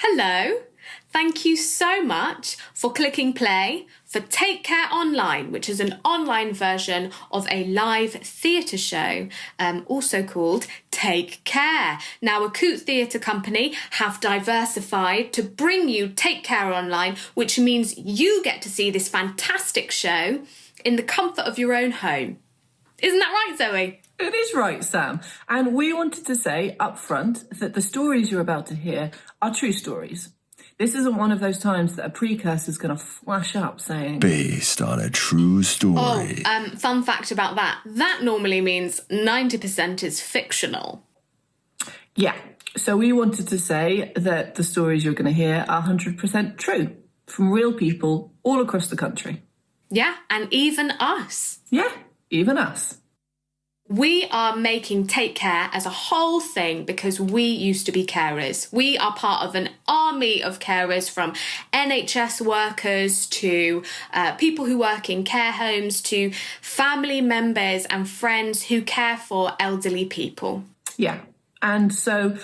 Hello. Thank you so much for clicking play for Take Care Online, which is an online version of a live theatre show, also called Take Care. Now, Écoute Theatre Company have diversified to bring you Take Care Online, which means you get to see this fantastic show in the comfort of your own home. Isn't that right, Zoe? It is right, Sam. And we wanted to say up front that the stories you're about to hear are true stories. This isn't one of those times that a precursor is going to flash up saying... based on a true story. Fun fact about that. That normally means 90% is fictional. Yeah. So we wanted to say that the stories you're going to hear are 100% true from real people all across the country. Yeah, and even us. Yeah, even us. We are making Take Care as a whole thing because we used to be carers. We are part of an army of carers, from NHS workers to people who work in care homes to family members and friends who care for elderly people. Yeah, and so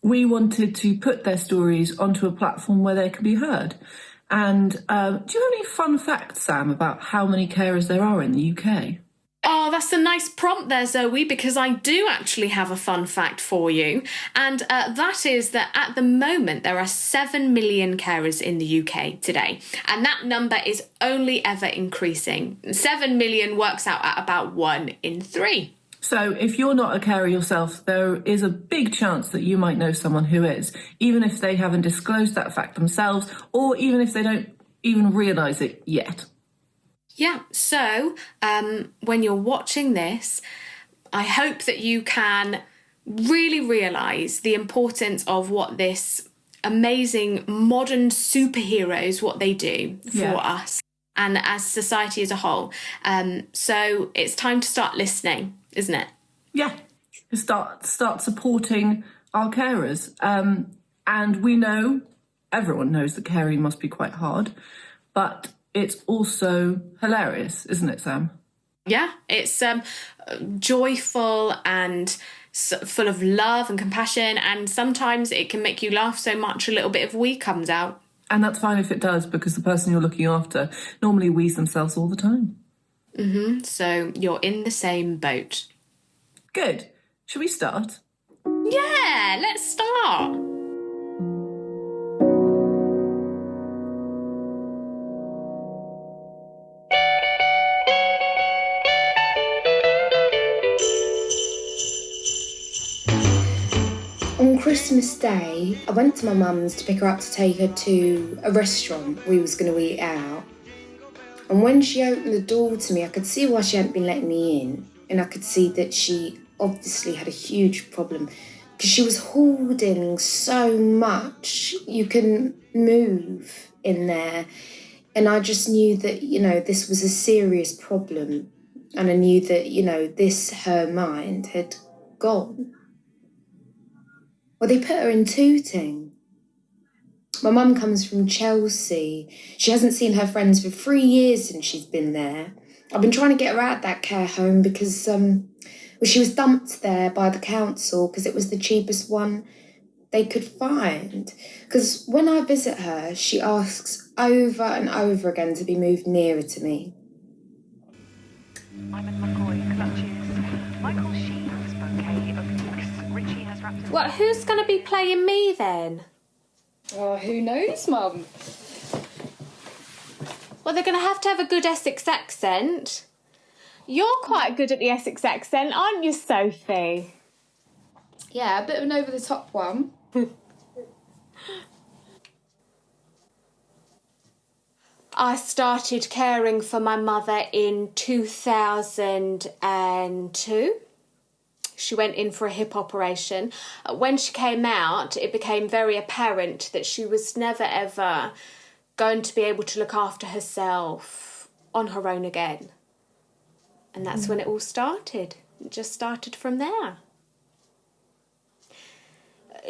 we wanted to put their stories onto a platform where they can be heard. And do you have any fun facts, Sam, about how many carers there are in the UK? Oh, that's a nice prompt there, Zoe, because I do actually have a fun fact for you. And that is that at the moment, there are 7 million carers in the UK today. And that number is only ever increasing. 7 million works out at about 1 in 3. So if you're not a carer yourself, there is a big chance that you might know someone who is, even if they haven't disclosed that fact themselves, or even if they don't even realise it yet. Yeah, so when you're watching this, I hope that you can really realise the importance of what this amazing modern superheroes, what they do for us and as society as a whole. So it's time to start listening, isn't it? Yeah, start supporting our carers. And we know, everyone knows that caring must be quite hard, but it's also hilarious, isn't it, Sam? Yeah, it's joyful and full of love and compassion, and sometimes it can make you laugh so much a little bit of wee comes out. And that's fine if it does, because the person you're looking after normally wheezes themselves all the time. So you're in the same boat. Good. Shall we start? Yeah, let's start. On Christmas Day, I went to my mum's to pick her up to take her to a restaurant we was going to eat out. And when she opened the door to me, I could see why she hadn't been letting me in. And I could see that she obviously had a huge problem because she was hoarding so much. You couldn't move in there. And I just knew that, this was a serious problem. And I knew that, her mind had gone. Well, they put her in Tooting. My mum comes from Chelsea. She hasn't seen her friends for 3 years since she's been there. I've been trying to get her out of that care home because she was dumped there by the council because it was the cheapest one they could find. Because when I visit her, she asks over and over again to be moved nearer to me. I'm in McCoy clutches. Michael Sheen's bouquet of leeks. Richie has wrapped. Well, who's going to be playing me then? Oh, who knows, Mum? Well, they're going to have a good Essex accent. You're quite good at the Essex accent, aren't you, Sophie? Yeah, a bit of an over-the-top one. I started caring for my mother in 2002. She went in for a hip operation. When she came out, it became very apparent that she was never, ever going to be able to look after herself on her own again. And that's when it all started. It just started from there.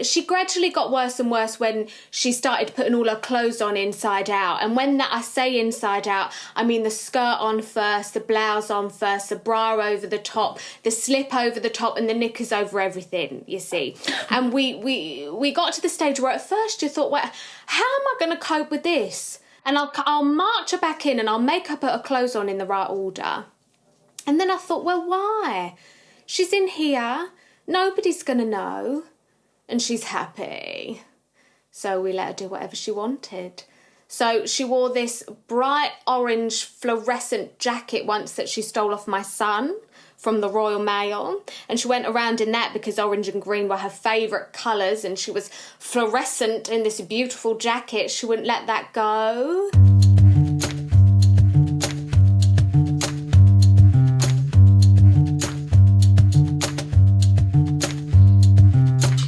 she gradually got worse and worse when she started putting all her clothes on inside out. And when I say inside out, I mean the skirt on first, the blouse on first, the bra over the top, the slip over the top, and the knickers over everything, you see. And we got to the stage where at first you thought, well, how am I going to cope with this? And I'll march her back in and I'll make her put her clothes on in the right order. And then I thought, well, why? She's in here, nobody's going to know, and she's happy. So we let her do whatever she wanted. So she wore this bright orange fluorescent jacket once that she stole off my son from the Royal Mail. And she went around in that because orange and green were her favourite colours, and she was fluorescent in this beautiful jacket. She wouldn't let that go.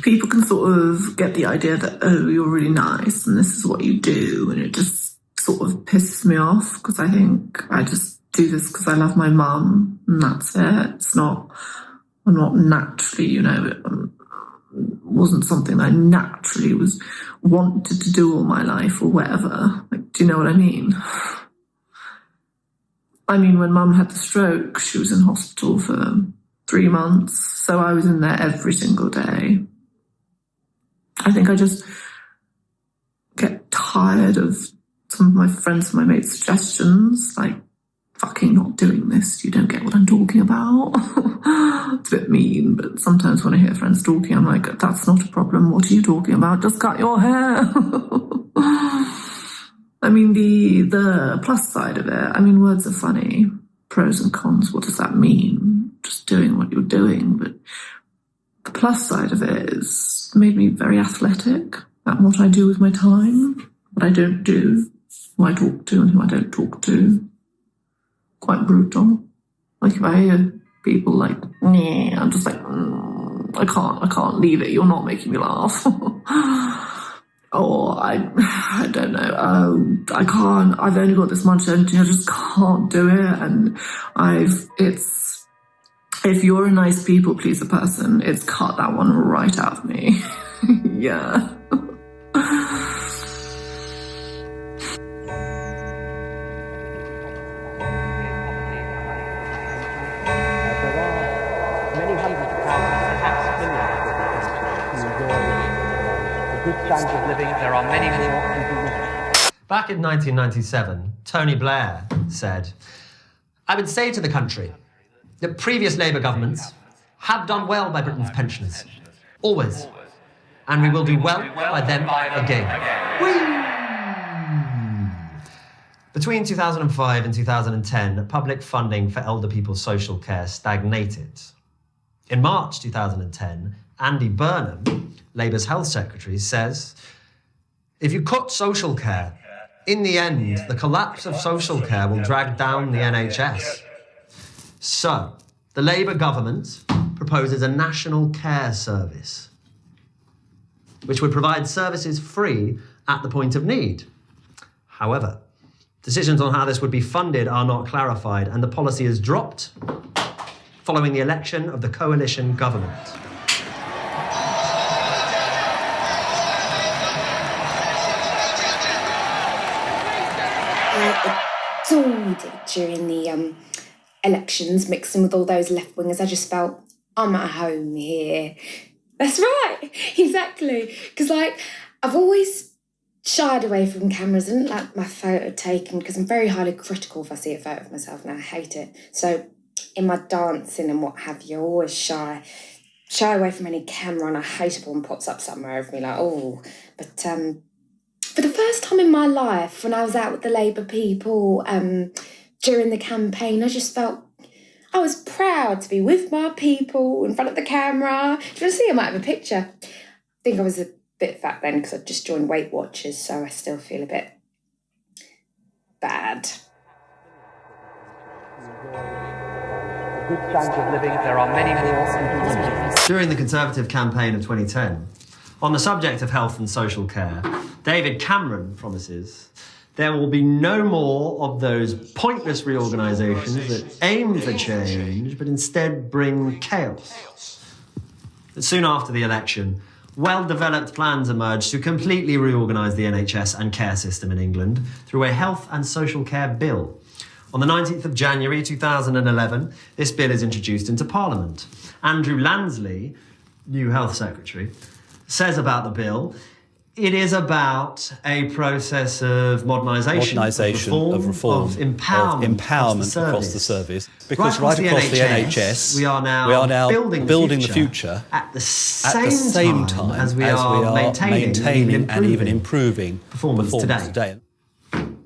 People can sort of get the idea that, oh, you're really nice and this is what you do, and it just sort of pisses me off because I think I just do this because I love my mum and that's it. I'm not naturally, it wasn't something I naturally wanted to do all my life or whatever. Like, do you know what I mean? I mean, when mum had the stroke, she was in hospital for 3 months, so I was in there every single day. I think I just get tired of some of my friends and my mates' suggestions, like, fucking not doing this, you don't get what I'm talking about. It's a bit mean, but sometimes when I hear friends talking, I'm like, that's not a problem, what are you talking about? Just cut your hair. I mean, the plus side of it, I mean, words are funny. Pros and cons, what does that mean? Just doing what you're doing, but the plus side of it is made me very athletic at what I do with my time, what I don't do, who I talk to and who I don't talk to. Quite brutal. Like if I hear people like, yeah, I'm just like, I can't leave it, you're not making me laugh. Or I don't know, I can't, I've only got this much energy, I just can't do it. And if you're a nice people pleaser person, it's cut that one right out of me. Yeah. There are many more. Back in 1997, Tony Blair said, I would say to the country that previous Labour governments have done well by Britain's pensioners. Always. And we will do well by them again. Between 2005 and 2010, public funding for elder people's social care stagnated. In March 2010, Andy Burnham, Labour's health secretary, says, if you cut social care, in the end, the collapse of social care will drag down the NHS. So, the Labour government proposes a national care service, which would provide services free at the point of need. However, decisions on how this would be funded are not clarified, and the policy is dropped following the election of the coalition government. I adored it during the elections, mixing with all those left-wingers. I just felt, I'm at home here. That's right, exactly. Because, I've always shied away from cameras and like my photo taken because I'm very highly critical if I see a photo of myself and I hate it. So in my dancing and what have you, I always shy away from any camera, and I hate it when one pops up somewhere of me like, oh. But for the first time in my life, when I was out with the Labour people during the campaign, I just felt I was proud to be with my people in front of the camera. Do you want to see? I might have a picture. I think I was a bit fat then because I'd just joined Weight Watchers, so I still feel a bit bad. Good standard of living, there are many more. During the Conservative campaign of 2010, on the subject of health and social care, David Cameron promises there will be no more of those pointless reorganisations that aim for change but instead bring chaos. But soon after the election, well-developed plans emerged to completely reorganise the NHS and care system in England through a Health and Social Care Bill. On the 19th of January 2011, this bill is introduced into Parliament. Andrew Lansley, new Health Secretary, says about the bill, it is about a process of modernisation, of reform, of empowerment across the service. Because right across the NHS, we are now building the future at the same time as we are maintaining and even improving performance today. And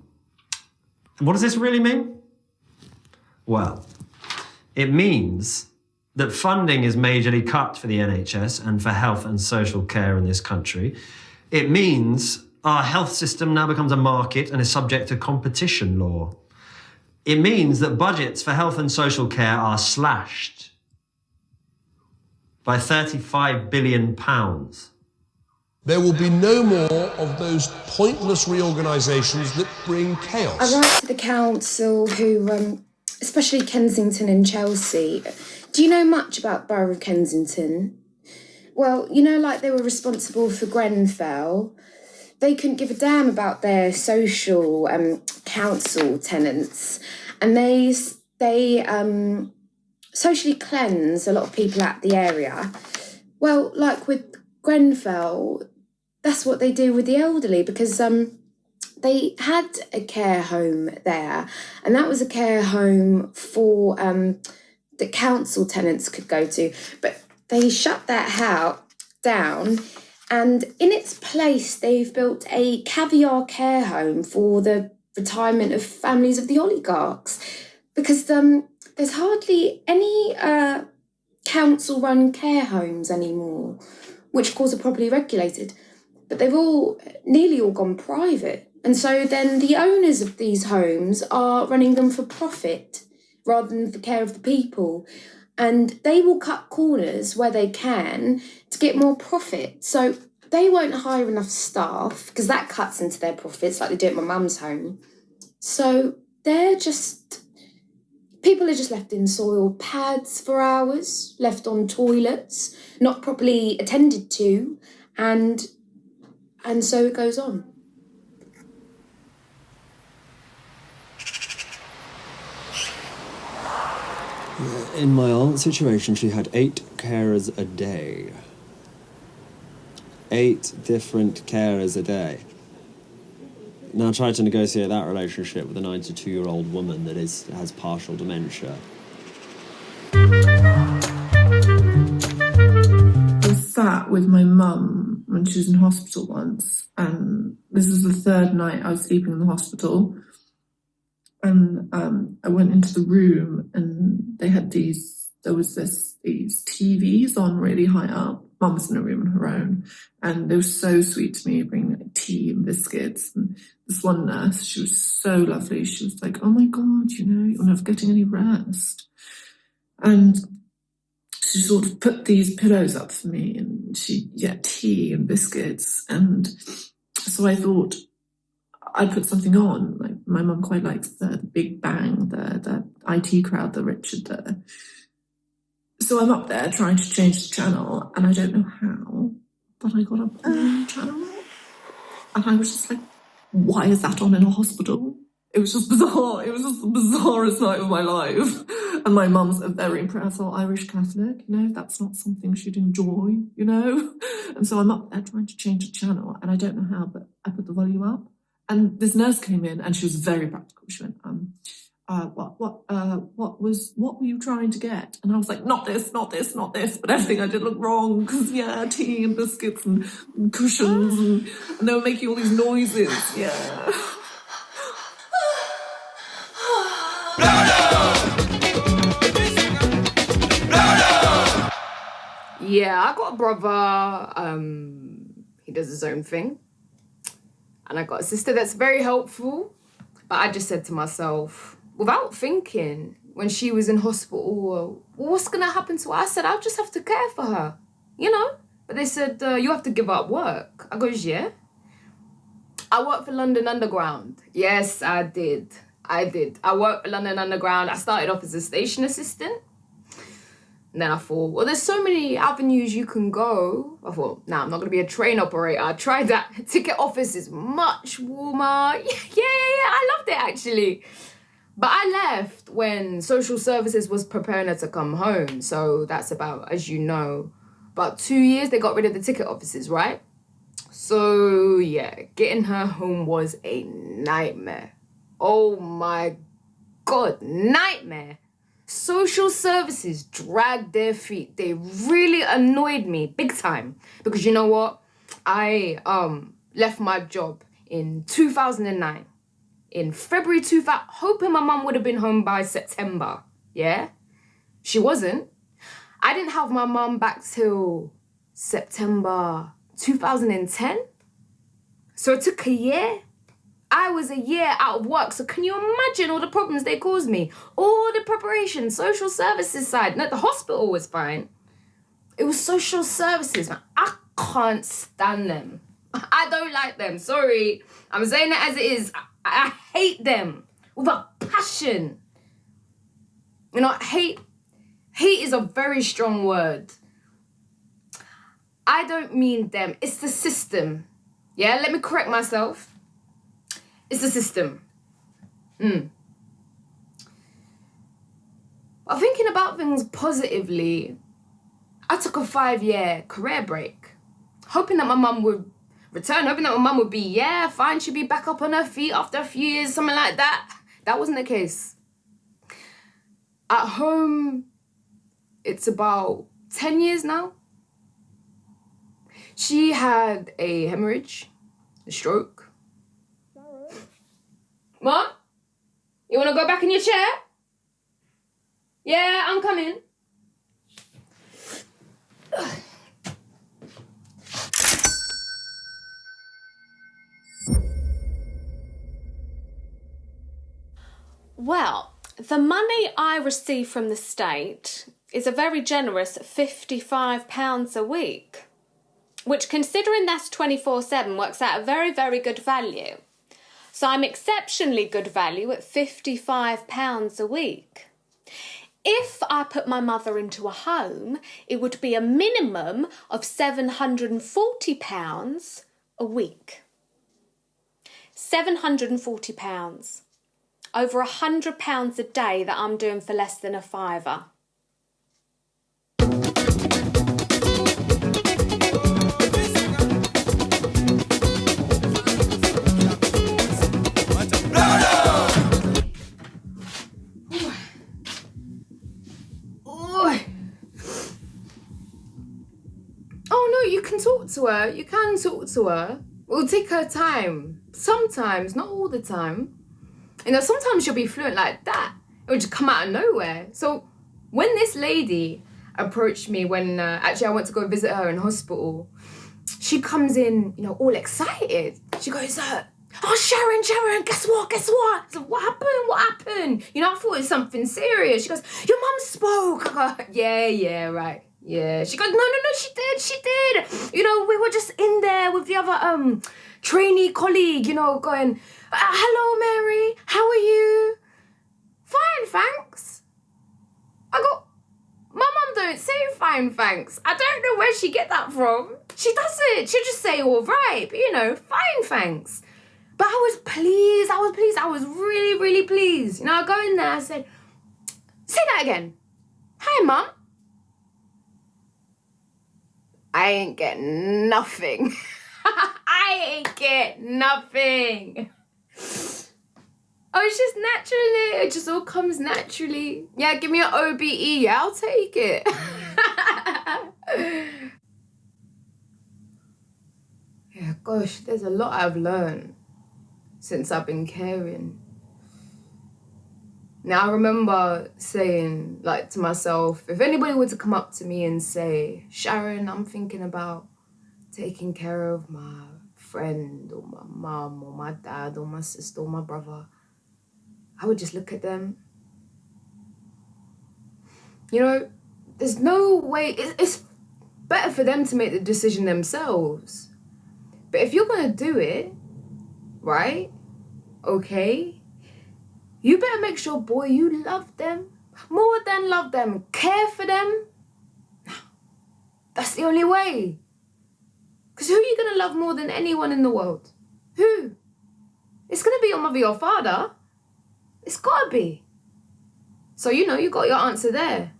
what does this really mean? Well, it means that funding is majorly cut for the NHS and for health and social care in this country. It means our health system now becomes a market and is subject to competition law. It means that budgets for health and social care are slashed by £35 billion. There will be no more of those pointless reorganisations that bring chaos. I write to the council who, especially Kensington and Chelsea. Do you know much about Borough of Kensington? Well, you know, like they were responsible for Grenfell. They couldn't give a damn about their social council tenants. And they socially cleanse a lot of people at the area. Well, like with Grenfell, that's what they do with the elderly, because they had a care home there, and that was a care home for the council tenants could go to. But they shut that house down, and in its place, they've built a caviar care home for the retirement of families of the oligarchs, because there's hardly any council-run care homes anymore, which of course are properly regulated, but they've nearly all gone private. And so then the owners of these homes are running them for profit rather than for care of the people. And they will cut corners where they can to get more profit. So they won't hire enough staff because that cuts into their profits like they do at my mum's home. So people are just left in soiled pads for hours, left on toilets, not properly attended to, and so it goes on. In my aunt's situation, she had 8 carers a day. 8 different carers a day. Now try to negotiate that relationship with a 92-year-old woman that has partial dementia. I sat with my mum when she was in hospital once, and this was the 3rd night I was sleeping in the hospital. And I went into the room, and they had these TVs on really high up. Mum was in a room on her own, and they were so sweet to me, bringing like tea and biscuits. And this one nurse, she was so lovely. She was like, "Oh my God, you're never getting any rest." And she sort of put these pillows up for me, and she'd get tea and biscuits. And so I thought I'd put something on. Like, my mum quite likes the Big Bang, the IT crowd, the Richard there. So I'm up there trying to change the channel, and I don't know how, but I got up on the channel, and I was just like, why is that on in a hospital? It was just bizarre. It was just the bizarrest night of my life. And my mum's a very prayerful Irish Catholic, that's not something she'd enjoy, And so I'm up there trying to change the channel, and I don't know how, but I put the volume up, and this nurse came in, and she was very practical. She went, what were you trying to get? And I was like, not this, but everything I did looked wrong, because tea and biscuits and cushions, and they were making all these noises, Yeah, I got a brother, he does his own thing. And I got a sister that's very helpful. But I just said to myself, without thinking, when she was in hospital, well, what's going to happen to her? I said, I'll just have to care for her, But they said, you have to give up work. I goes, yeah. I worked for London Underground. Yes, I did. I worked for London Underground. I started off as a station assistant. And then I thought, well, there's so many avenues you can go. I thought, nah, I'm not going to be a train operator. I tried that. Ticket office is much warmer. Yeah, I loved it, actually. But I left when social services was preparing her to come home. So that's about, as you know, about 2 years, they got rid of the ticket offices, right? So, yeah, getting her home was a nightmare. Oh, my God, nightmare. Social services dragged their feet. They really annoyed me big time. Because you know what? I left my job in 2009. In February 2000, hoping my mum would have been home by September. Yeah? She wasn't. I didn't have my mum back till September 2010. So it took a year. I was a year out of work, so can you imagine all the problems they caused me? All the preparation, social services side. No, the hospital was fine. It was social services, man. I can't stand them. I don't like them, sorry. I'm saying it as it is. I hate them with a passion. You know, hate is a very strong word. I don't mean them, it's the system. Yeah, let me correct myself. It's the system. But thinking about things positively, I took a 5-year career break, hoping that my mum would return, hoping that my mum would be, yeah, fine, she'd be back up on her feet after a few years, something like that. That wasn't the case. At home, it's about 10 years now. She had a hemorrhage, a stroke. Mom? You want to go back in your chair? Yeah, I'm coming. Well, the money I receive from the state is a very generous £55 a week, which, considering that's 24/7, works out a very, very good value. So I'm exceptionally good value at £55 a week. If I put my mother into a home, it would be a minimum of £740 a week. £740. Over £100 a day that I'm doing for less than a fiver. To her, you can talk to her. We'll take her time. Sometimes, not all the time. You know, sometimes she'll be fluent like that. It would just come out of nowhere. So when this lady approached me when actually I went to go visit her in hospital, she comes in, you know, all excited. She goes, oh, Sharon, guess what? I said, what happened? You know, I thought it was something serious. She goes, your mum spoke. I go, yeah, right. Yeah, she goes, no, she did. You know, we were just in there with the other trainee colleague, you know, going, hello, Mary, how are you? Fine, thanks. I go, my mum don't say fine, thanks. I don't know where she get that from. She doesn't. She'll just say all right, but, you know, fine, thanks. But I was pleased. I was really, really pleased. You know, I go in there, I said, say that again. Hi, Mum. I ain't get nothing. Oh, it's just naturally. It just all comes naturally. Yeah, give me an OBE. Yeah, I'll take it. Yeah, gosh, there's a lot I've learned since I've been caring. Now, I remember saying, like, to myself, if anybody were to come up to me and say, Sharon, I'm thinking about taking care of my friend or my mum or my dad or my sister or my brother, I would just look at them. You know, there's no way, it's better for them to make the decision themselves. But if you're going to do it, right, okay, you better make sure, boy, you love them. More than love them. Care for them. That's the only way. Because who are you going to love more than anyone in the world? Who? It's going to be your mother, your father. It's got to be. So, you know, you got your answer there.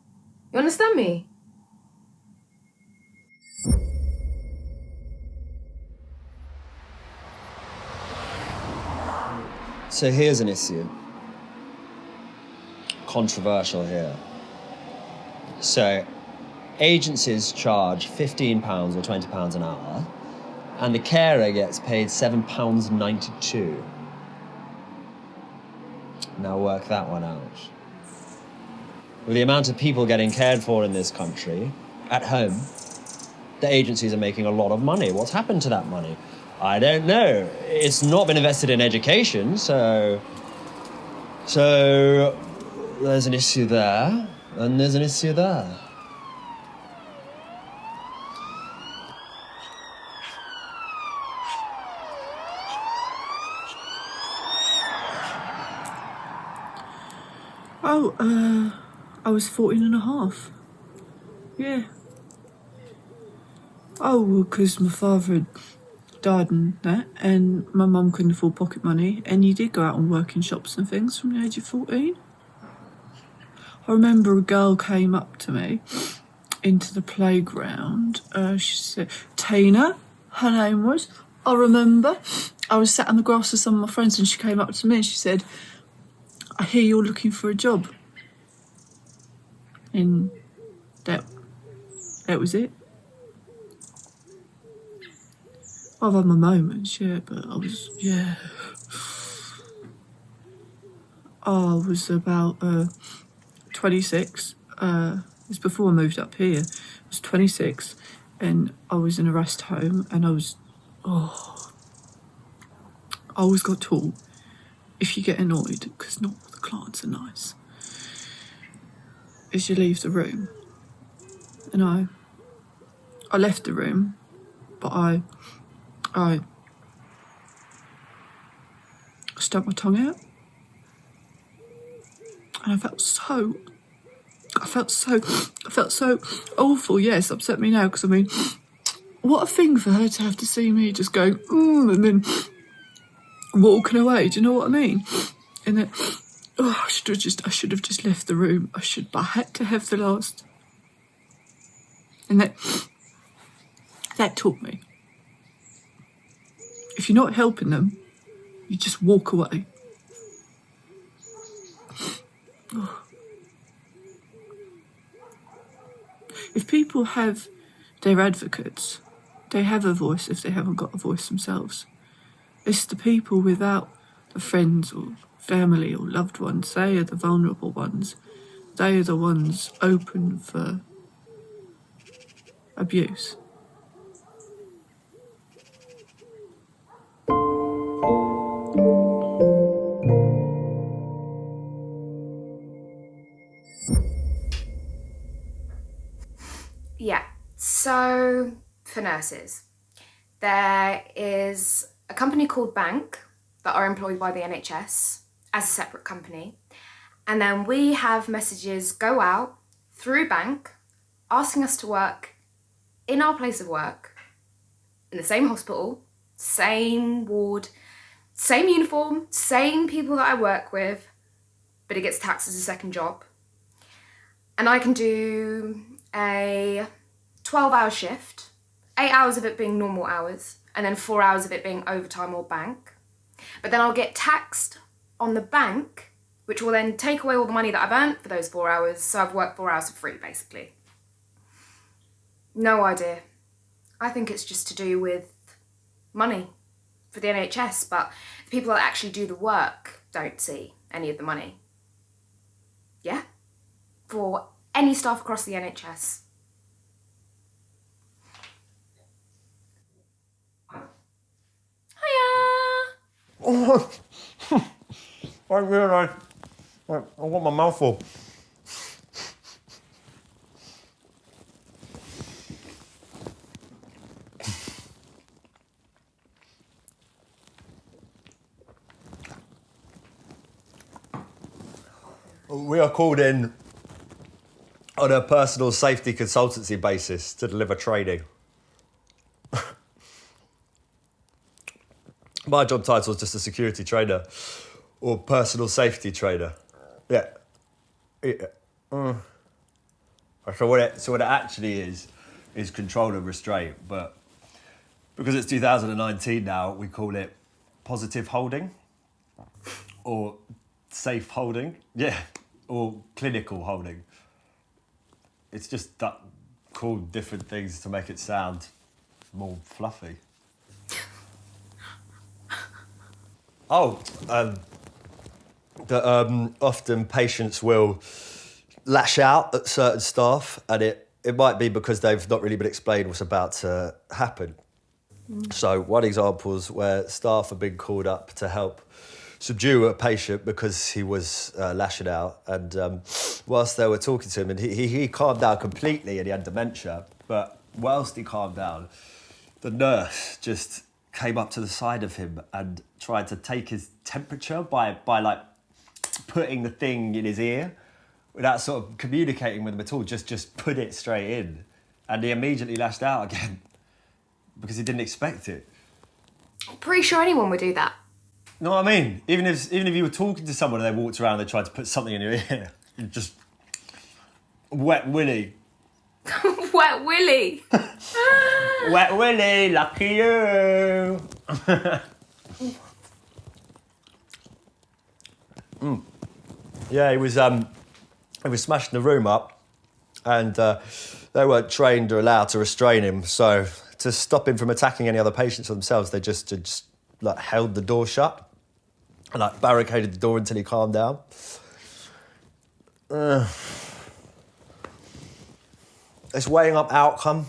You understand me? So here's an issue. Controversial here. So, agencies charge £15 or £20 an hour, and the carer gets paid £7.92. Now work that one out. With the amount of people getting cared for in this country, at home, the agencies are making a lot of money. What's happened to that money? I don't know. It's not been invested in education, so there's an issue there, and there's an issue there. Oh, I was 14 and a half. Yeah. Oh, well, because my father had died and that, and my mum couldn't afford pocket money, and you did go out and work in shops and things from the age of 14. I remember a girl came up to me into the playground. She said, Tina, her name was. I remember. I was sat on the grass with some of my friends, and she came up to me and she said, I hear you're looking for a job. And that was it. I've had my moments, yeah, but I was about 26. It was before I moved up here. I was 26, and I was in a rest home, and I always got taught, if you get annoyed, because not all the clients are nice, is you leave the room. And I left the room, but I stuck my tongue out, and I felt so awful. Yes, upset me now, because I mean, what a thing for her to have to see me just going and then walking away. Do you know what I mean? And then I should have just left the room. I had to have the last. And that taught me, if you're not helping them, you just walk away. If people have their advocates, they have a voice if they haven't got a voice themselves. It's the people without the friends or family or loved ones. They are the vulnerable ones. They are the ones open for abuse. Yeah, so for nurses, there is a company called Bank that are employed by the NHS as a separate company. And then we have messages go out through Bank asking us to work in our place of work, in the same hospital, same ward, same uniform, same people that I work with, but it gets taxed as a second job. And I can do a 12-hour shift, 8 hours of it being normal hours, and then 4 hours of it being overtime or bank. But then I'll get taxed on the bank, which will then take away all the money that I've earned for those 4 hours, so I've worked 4 hours for free, basically. No idea. I think it's just to do with money for the NHS, but the people that actually do the work don't see any of the money. Yeah? For any staff across the NHS. Hiya! Oh, I realised I want my mouth full. We are called in on a personal safety consultancy basis to deliver training. My job title is just a security trainer or personal safety trainer. Yeah. So what it actually is control and restraint, but because it's 2019 now, we call it positive holding or safe holding, or clinical holding. It's just called different things to make it sound more fluffy. Often patients will lash out at certain staff, and it might be because they've not really been explained what's about to happen. So one example is where staff have been called up to help subdue a patient because he was lashing out, and whilst they were talking to him, and he calmed down completely and he had dementia, but whilst he calmed down, the nurse just came up to the side of him and tried to take his temperature by like putting the thing in his ear without sort of communicating with him at all, just put it straight in, and he immediately lashed out again because he didn't expect it. I'm pretty sure anyone would do that. Know what I mean? Even if you were talking to someone and they walked around and they tried to put something in your ear, you just wet willy. Wet willy. Wet willy, lucky you. Yeah, he was smashing the room up, and they weren't trained or allowed to restrain him. So to stop him from attacking any other patients or themselves, they just like held the door shut and like barricaded the door until he calmed down. It's weighing up outcome.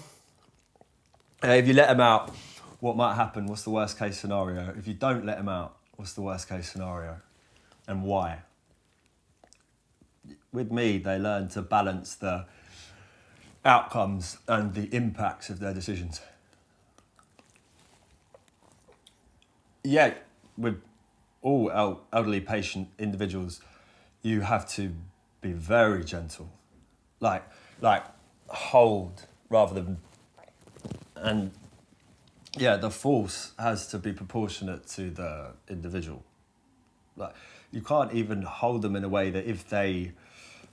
If you let him out, what might happen? What's the worst case scenario? If you don't let him out, what's the worst case scenario? And why? With me, they learn to balance the outcomes and the impacts of their decisions. Yeah, with all elderly patient individuals, you have to be very gentle. Like hold rather than... And yeah, the force has to be proportionate to the individual. Like, you can't even hold them in a way that if they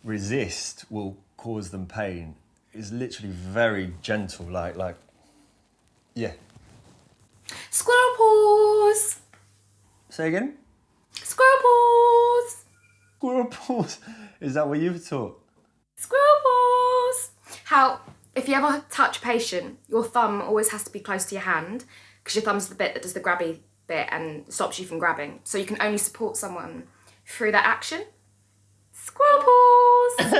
resist will cause them pain. It's literally very gentle, like, yeah. Squirrel paws. Say again? Squirrel paws. Squirrel paws. Is that what you've taught? Squirrel paws. How, if you ever touch a patient, your thumb always has to be close to your hand because your thumb's the bit that does the grabby bit and stops you from grabbing. So you can only support someone through that action. Squirrel paws.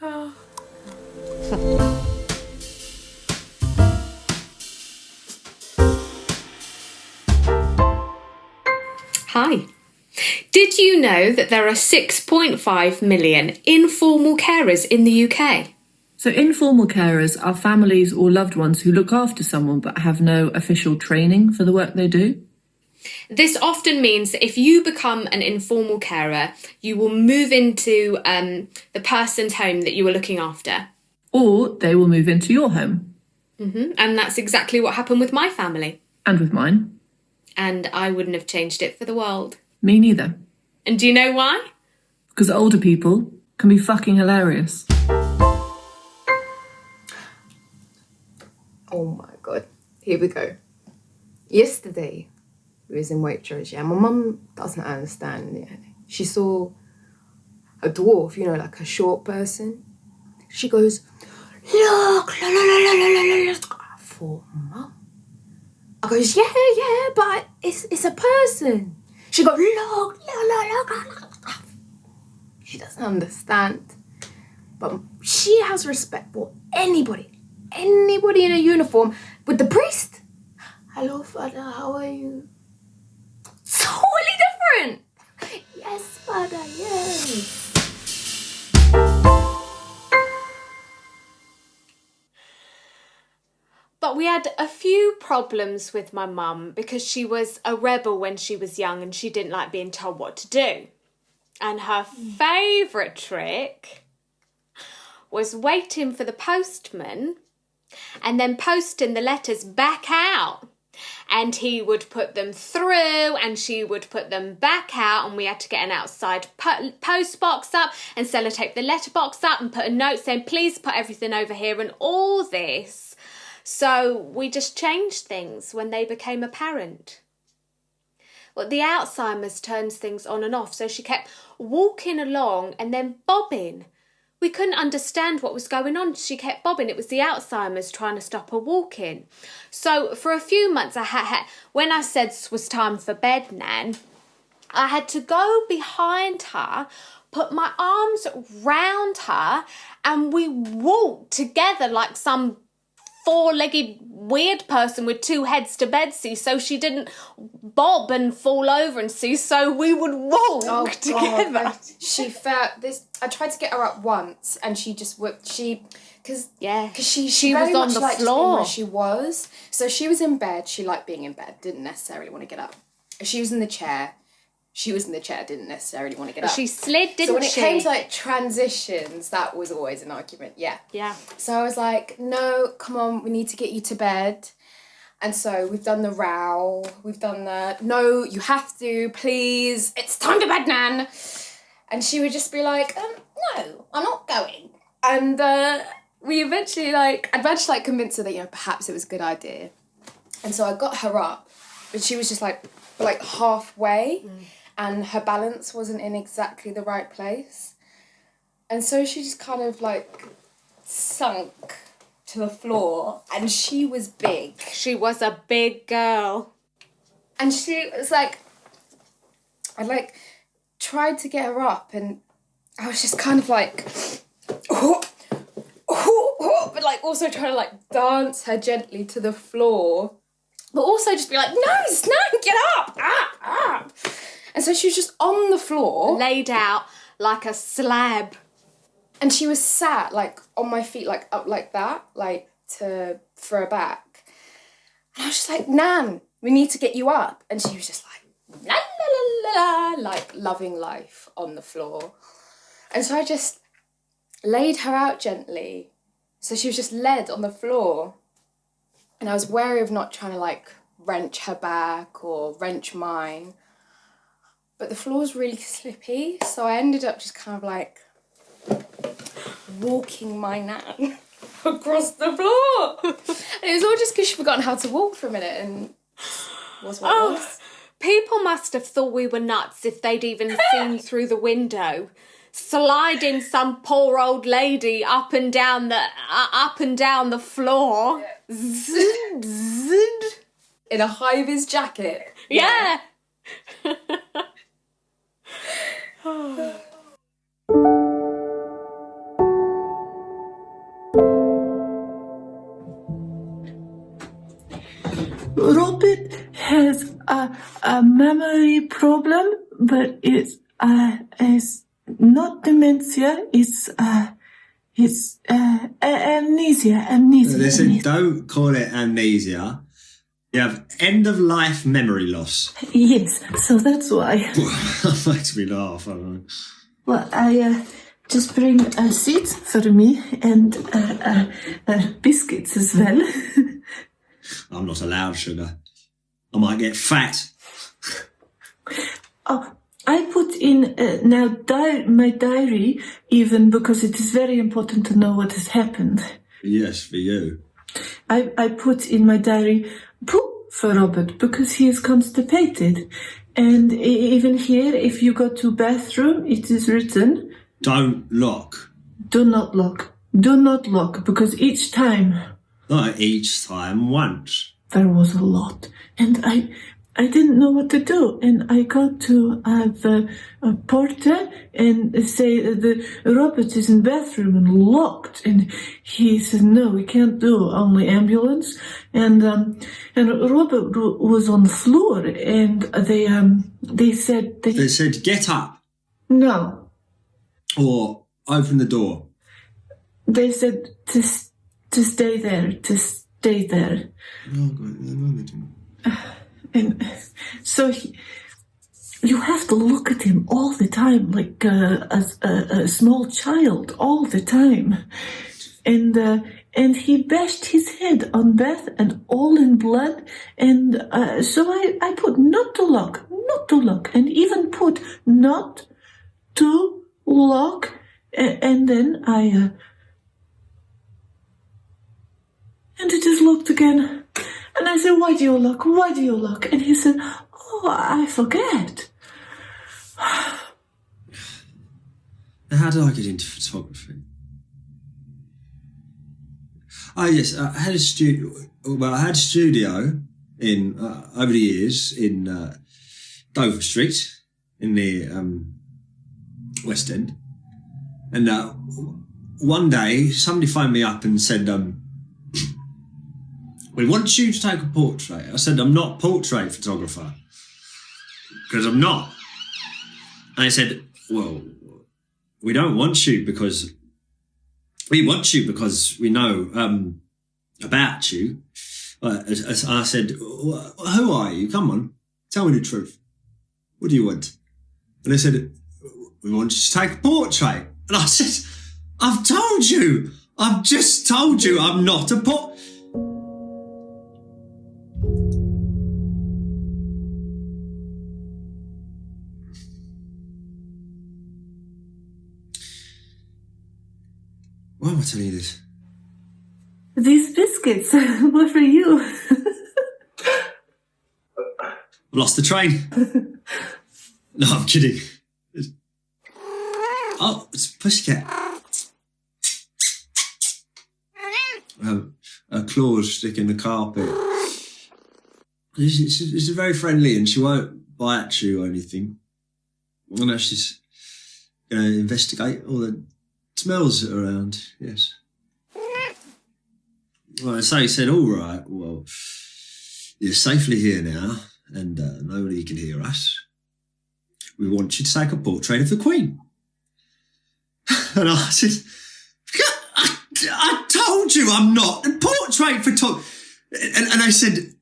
Oh. Hi. Did you know that there are 6.5 million informal carers in the UK? So informal carers are families or loved ones who look after someone but have no official training for the work they do. This often means that if you become an informal carer, you will move into the person's home that you were looking after. Or they will move into your home. Mm-hmm. And that's exactly what happened with my family. And with mine. And I wouldn't have changed it for the world. Me neither. And do you know why? Because older people can be fucking hilarious. Oh my God. Here we go. Yesterday, we was in Waitrose, yeah. My mum doesn't understand. Yeah. She saw a dwarf, you know, like a short person. She goes, look. I thought, Mum. I goes, yeah, but it's a person. She goes, look. She doesn't understand. But she has respect for anybody in a uniform with the priest. Hello, Father, how are you? Totally different. Yes, Father, yes. But we had a few problems with my mum because she was a rebel when she was young and she didn't like being told what to do. And her favourite trick was waiting for the postman and then posting the letters back out. And he would put them through and she would put them back out, and we had to get an outside post box up and sellotape the letterbox up and put a note saying, please put everything over here and all this. So we just changed things when they became apparent. Well, the Alzheimer's turns things on and off, so she kept walking along and then bobbing. We couldn't understand what was going on. She kept bobbing. It was the Alzheimer's trying to stop her walking. So for a few months, when I said it was time for bed, Nan, I had to go behind her, put my arms round her, and we walked together like some four-legged weird person with two heads to bed, see, so she didn't bob and fall over and see, so we would walk together. God. She felt this. I tried to get her up once and she just whipped. Because she was on the floor where she was. So she was in bed. She liked being in bed, didn't necessarily want to get up. If she was in the chair, didn't necessarily want to get up. She slid, didn't she? So when it came to like transitions, that was always an argument. Yeah. So I was like, no, come on, we need to get you to bed. And so we've done the row. We've done the, no, you have to, please. It's time to bed, Nan. And she would just be like, no, I'm not going. And we eventually I'd managed to convince her that, perhaps it was a good idea. And so I got her up, but she was just like halfway. And her balance wasn't in exactly the right place. And so she just kind of sunk to the floor, and she was big. She was a big girl. And she was I tried to get her up, and I was just kind of but also trying to dance her gently to the floor. But also just be like, no, Snan, get up! Ah! And so she was just on the floor. Laid out like a slab. And she was sat, on my feet, up like that, for her back. And I was just like, Nan, we need to get you up. And she was just la la la la, loving life on the floor. And so I just laid her out gently. So she was just led on the floor. And I was wary of not trying to, wrench her back or wrench mine. But the floor was really slippy, so I ended up just kind of walking my Nan across the floor. And it was all just because she'd forgotten how to walk for a minute, and was what it was. People must have thought we were nuts if they'd even seen through the window, sliding some poor old lady up and down the floor. Yeah. Zid. In a high-vis jacket. Yeah. Robert has a memory problem, but it's not dementia. It's amnesia. They said don't call it amnesia. You have end-of-life memory loss. Yes, so that's why. That makes me laugh. Well, I just bring a seat for me and biscuits as well. I'm not allowed sugar. I might get fat. Oh, I put in now my diary, even because it is very important to know what has happened. Yes, for you. I put in my diary, poop for Robert, because he is constipated. And even here, if you go to bathroom, it is written... Don't lock. Do not lock. Do not lock, because each time... Not each time, once. There was a lot. And I didn't know what to do. And I go to the porter and say, the Robert is in bathroom and locked. And he said, no, we can't do only ambulance. And Robert was on the floor, and they said... They said, get up. No. Or open the door. They said to stay there, to stay there. And so you have to look at him all the time, like a small child, all the time. And he bashed his head on Beth and all in blood. And so I put not to lock, and even put not to lock. And then and it is locked again. And I said, why do you lock? And he said, oh, I forget. How did I get into photography? Oh yes, I had a studio. Well, I had a studio in over the years in Dover Street in the West End, and one day somebody phoned me up and said, "We want you to take a portrait." I said, "I'm not a portrait photographer because I'm not." And they said, "Well, we don't want you because." We want you because we know about you. I said, who are you? Come on, tell me the truth. What do you want? And they said, we want you to take a portrait. And I said, I've just told you I'm not a portrait. Why am I telling you this? These biscuits were for you. I've lost the train. No, I'm kidding. Oh, it's a pussycat. Her claws stick in the carpet. She's very friendly and she won't bite at you or anything. I know she's going to investigate all the smells around, yes. Well, so he said, all right, well, you're safely here now and nobody can hear us. We want you to take a portrait of the Queen. And I said, I told you I'm not a portrait photographer. And I said,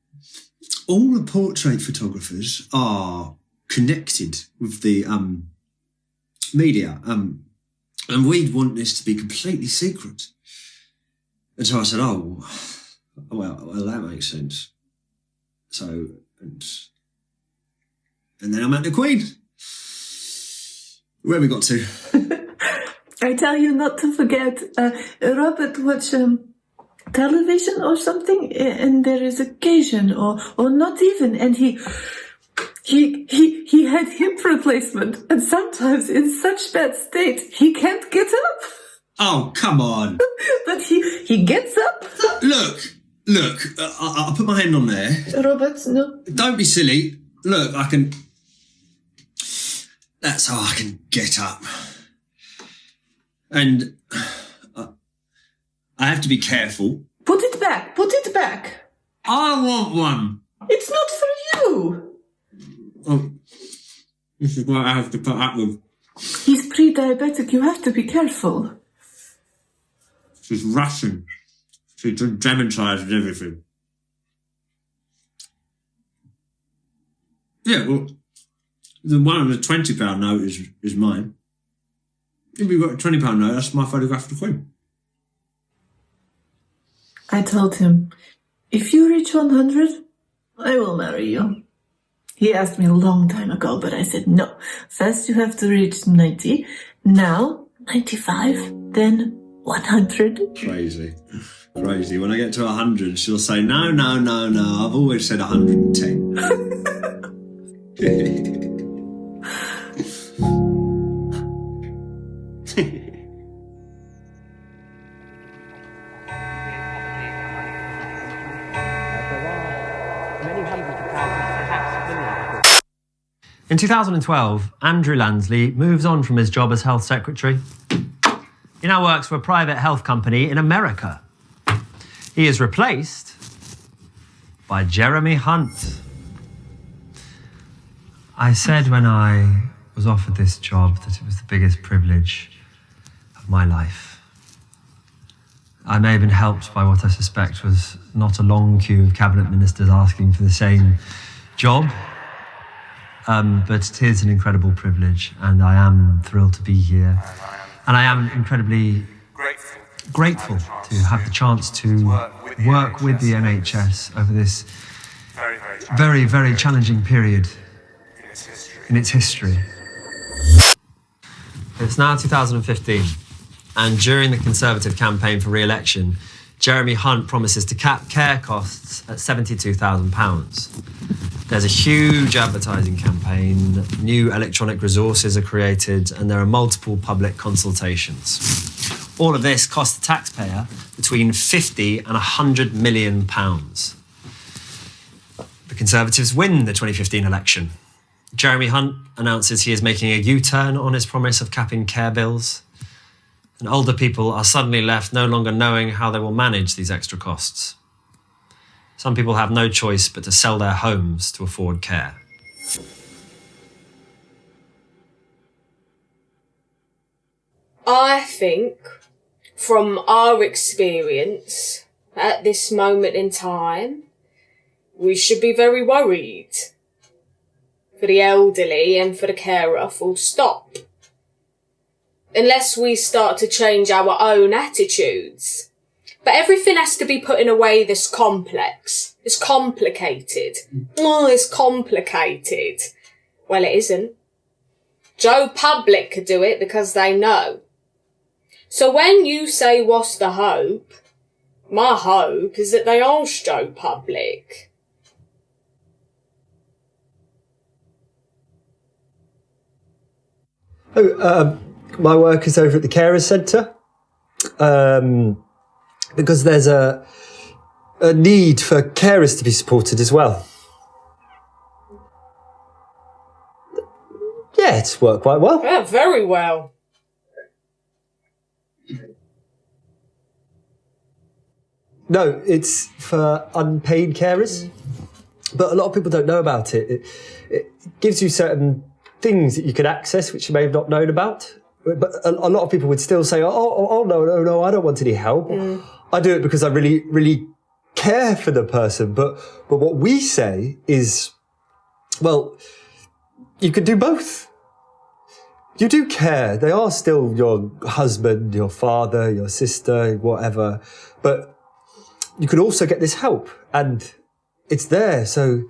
all the portrait photographers are connected with the media. And we'd want this to be completely secret. And so I said, oh, well, that makes sense. So, and then I met the Queen. Where we got to? I tell you not to forget, Robert watched television or something, and there is occasion, or not even, and he had hip replacement, and sometimes in such bad state he can't get up. Oh, come on! But he gets up. Look! I'll put my hand on there. Robert, no. Don't be silly. Look, I can. That's how I can get up. And I have to be careful. Put it back. I want one. It's not for you. Oh, this is what I have to put up with. He's pre-diabetic. You have to be careful. She's Russian. She demonstrates everything. Yeah, well, the one on the £20 note is mine. If you've got a £20 note, that's my photograph of the Queen. I told him, if you reach 100, I will marry you. He asked me a long time ago, but I said no. First you have to reach 90, now 95, then 100. Crazy. When I get to 100, she'll say, no, I've always said 110. In 2012, Andrew Lansley moves on from his job as health secretary. He now works for a private health company in America. He is replaced by Jeremy Hunt. I said when I was offered this job that it was the biggest privilege of my life. I may have been helped by what I suspect was not a long queue of cabinet ministers asking for the same job. But it is an incredible privilege, and I am thrilled to be here. And I am incredibly grateful to have the chance to work with the NHS over this very, very challenging period in its history. It's now 2015, and during the Conservative campaign for re-election, Jeremy Hunt promises to cap care costs at £72,000. There's a huge advertising campaign, new electronic resources are created, and there are multiple public consultations. All of this costs the taxpayer between £50 and £100 million. The Conservatives win the 2015 election. Jeremy Hunt announces he is making a U-turn on his promise of capping care bills. And older people are suddenly left no longer knowing how they will manage these extra costs. Some people have no choice but to sell their homes to afford care. I think, from our experience at this moment in time, we should be very worried for the elderly and for the carer, full stop. Unless we start to change our own attitudes. But everything has to be put in a way that's complex. It's complicated. Oh, it's complicated. Well, it isn't. Joe Public could do it because they know. So when you say, what's the hope? My hope is that they ask Joe Public. My work is over at the Carers Centre, because there's a need for carers to be supported as well. Yeah, it's worked quite well. Yeah, very well. No, it's for unpaid carers, but a lot of people don't know about it. It gives you certain things that you can access which you may have not known about. But a lot of people would still say, oh, no, I don't want any help. I do it because I really, really care for the person. But what we say is, well, you can do both. You do care. They are still your husband, your father, your sister, whatever. But you can also get this help, and it's there. So,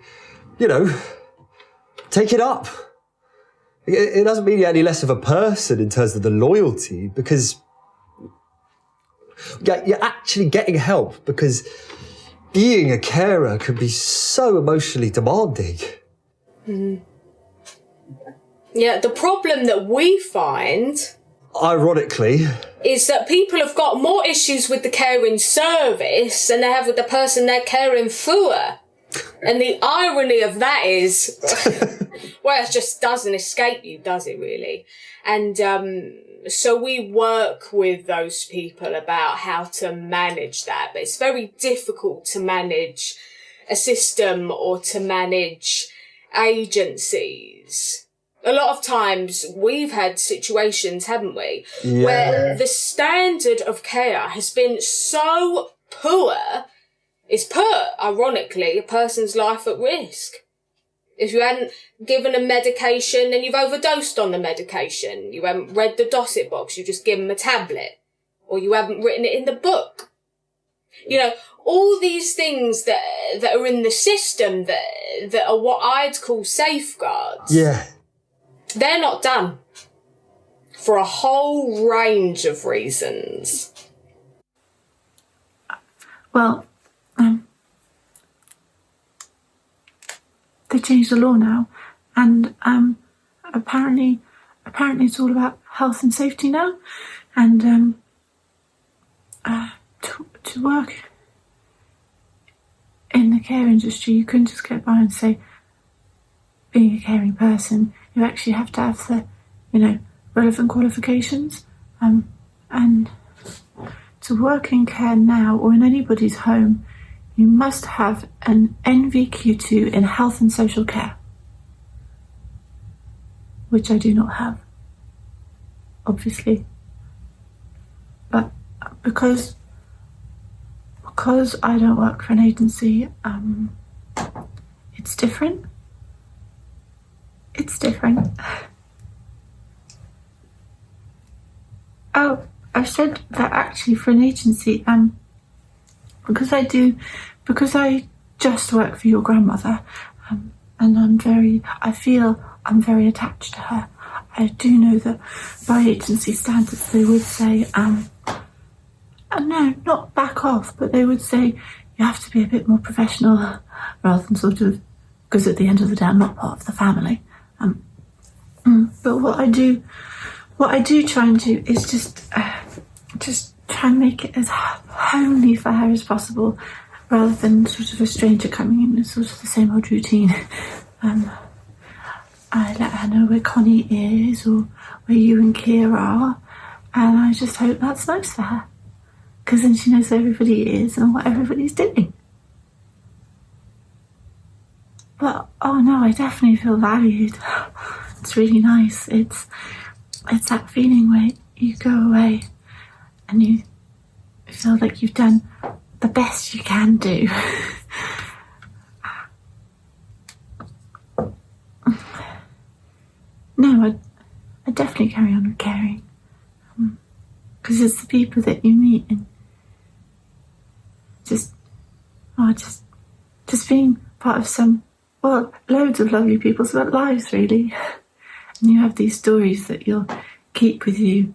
take it up. It doesn't mean you're any less of a person in terms of the loyalty, because you're actually getting help, because being a carer can be so emotionally demanding. Yeah, the problem that we find, ironically, is that people have got more issues with the caring service than they have with the person they're caring for. And the irony of that is, well, it just doesn't escape you, does it really? And so we work with those people about how to manage that. But it's very difficult to manage a system or to manage agencies. A lot of times we've had situations, haven't we, where the standard of care has been so poor, it's put, ironically, a person's life at risk. If you hadn't given a medication, then you've overdosed on the medication. You haven't read the dossier box, you just give them a tablet. Or you haven't written it in the book. All these things that are in the system that are what I'd call safeguards. Yeah. They're not done. For a whole range of reasons. Well, they changed the law now, and apparently it's all about health and safety now, and to work in the care industry, you couldn't just get by and say being a caring person. You actually have to have the, relevant qualifications, and to work in care now or in anybody's home, you must have an NVQ2 in health and social care, which I do not have, obviously. But because because I don't work for an agency, it's different. It's different. Oh, I said that actually for an agency, because I just work for your grandmother, and I feel I'm very attached to her. I do know that by agency standards they would say, no, not back off, but they would say you have to be a bit more professional rather than sort of, because at the end of the day I'm not part of the family. But what I do try and do is just try and make it as homely for her as possible, rather than sort of a stranger coming in with sort of the same old routine. I let her know where Connie is or where you and Kia are, and I just hope that's nice for her, because then she knows where everybody is and what everybody's doing. But oh no, I definitely feel valued. It's really nice. It's that feeling where you go away and you feel like you've done the best you can do. No, I definitely carry on with caring, because it's the people that you meet and just being part of loads of lovely people's lives, really. And you have these stories that you'll keep with you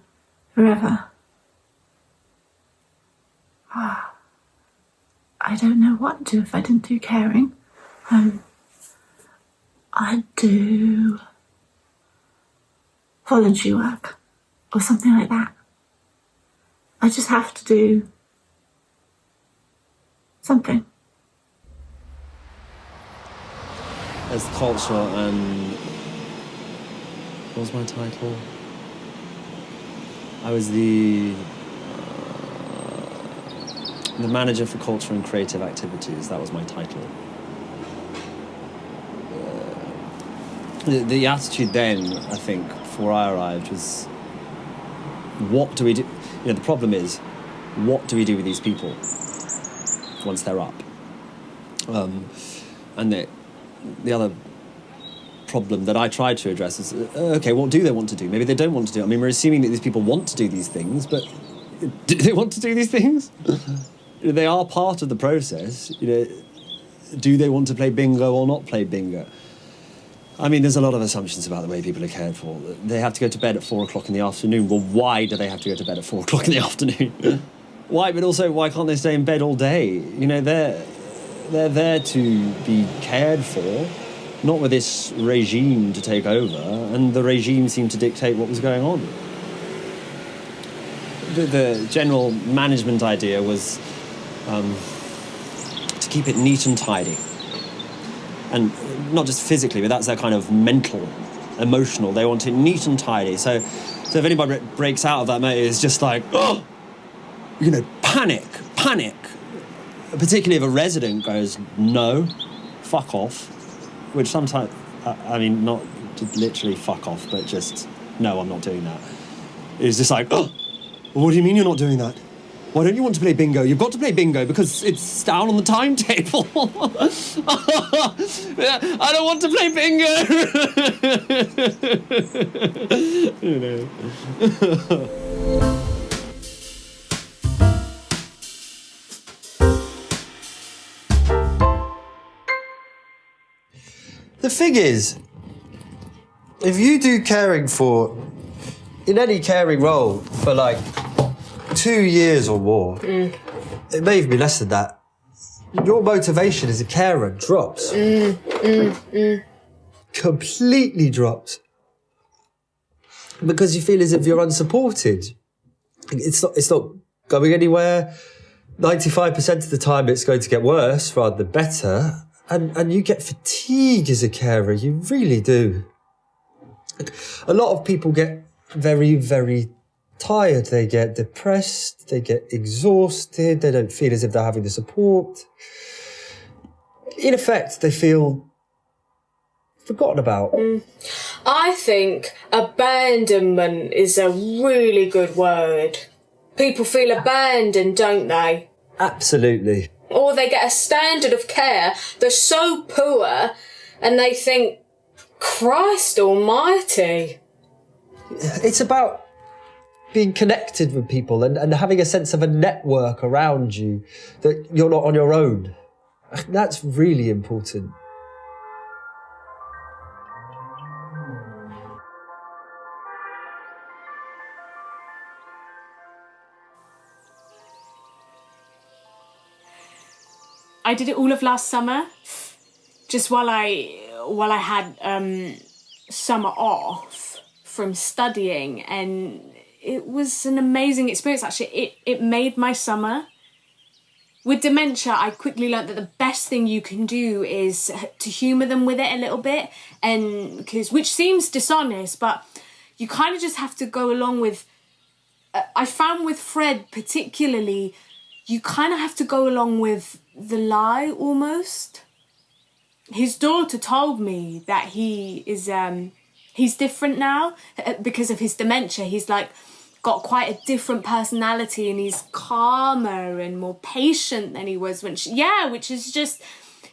forever. I don't know what to do if I didn't do caring. I'd do voluntary work or something like that. I just have to do something. As the culture and... What was my title? I was the manager for culture and creative activities. That was my title. The attitude then, I think, before I arrived was, what do we do? The problem is, what do we do with these people once they're up? And the other problem that I tried to address is, okay, what do they want to do? Maybe they don't want to do it. I mean, we're assuming that these people want to do these things, but do they want to do these things? They are part of the process. Do they want to play bingo or not play bingo? I mean, there's a lot of assumptions about the way people are cared for. They have to go to bed at 4 o'clock in the afternoon. Well, why do they have to go to bed at 4 o'clock in the afternoon? Why? But also, why can't they stay in bed all day? They're there to be cared for, not with this regime to take over, and the regime seemed to dictate what was going on. The general management idea was to keep it neat and tidy. And not just physically, but that's their kind of mental, emotional. They want it neat and tidy. So if anybody breaks out of that, mate, it's just like, panic. Particularly if a resident goes, no, fuck off. Which sometimes, not literally fuck off, but just, no, I'm not doing that. It's just like, what do you mean you're not doing that? Why don't you want to play bingo? You've got to play bingo because it's down on the timetable. I don't want to play bingo. The thing is, if you do caring in any caring role for 2 years or more, it may even be less than that, your motivation as a carer drops. Completely drops. Because you feel as if you're unsupported. It's not going anywhere. 95% of the time it's going to get worse rather than better. And you get fatigue as a carer, you really do. A lot of people get very, very tired. They get depressed, they get exhausted, they don't feel as if they're having the support. In effect, they feel forgotten about. I think abandonment is a really good word. People feel abandoned, don't they? Absolutely. Or they get a standard of care that's so poor and they think, Christ almighty. It's about being connected with people and having a sense of a network around you, that you're not on your own. That's really important. I did it all of last summer, just while I had summer off from studying, and it was an amazing experience. Actually, it made my summer. With dementia, I quickly learned that the best thing you can do is to humour them with it a little bit, and which seems dishonest, but you kind of just have to go along with. I found with Fred particularly, you kind of have to go along with the lie almost. His daughter told me that he is he's different now because of his dementia. He's like got quite a different personality, and he's calmer and more patient than he was when which is just,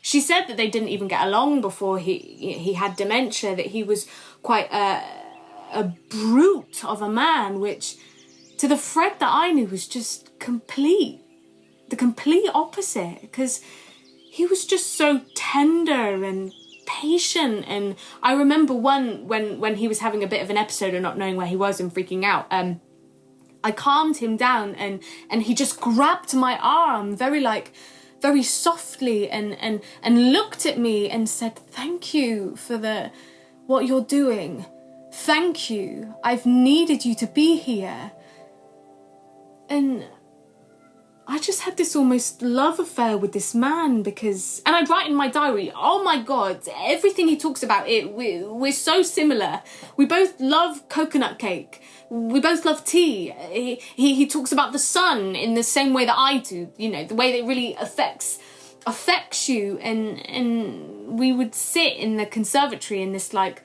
she said that they didn't even get along before he had dementia, that he was quite a brute of a man, which to the Fred that I knew was just the complete opposite, because he was just so tender and patient. And I remember when he was having a bit of an episode of not knowing where he was and freaking out, I calmed him down and he just grabbed my arm very softly and looked at me and said, "Thank you for what you're doing. Thank you. I've needed you to be here." And I just had this almost love affair with this man, because, and I write in my diary, oh my God, everything he talks about, we're so similar. We both love coconut cake. We both love tea. He talks about the sun in the same way that I do, you know, the way that it really affects you. And we would sit in the conservatory in this like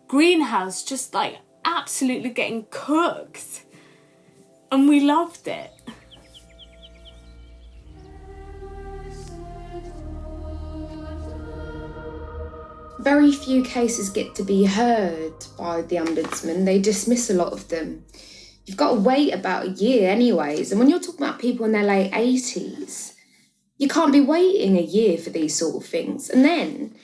greenhouse, just like absolutely getting cooked. And we loved it. Very few cases get to be heard by the ombudsman. They dismiss a lot of them. You've got to wait about a year anyways. And when you're talking about people in their late 80s, you can't be waiting a year for these sort of things. And then,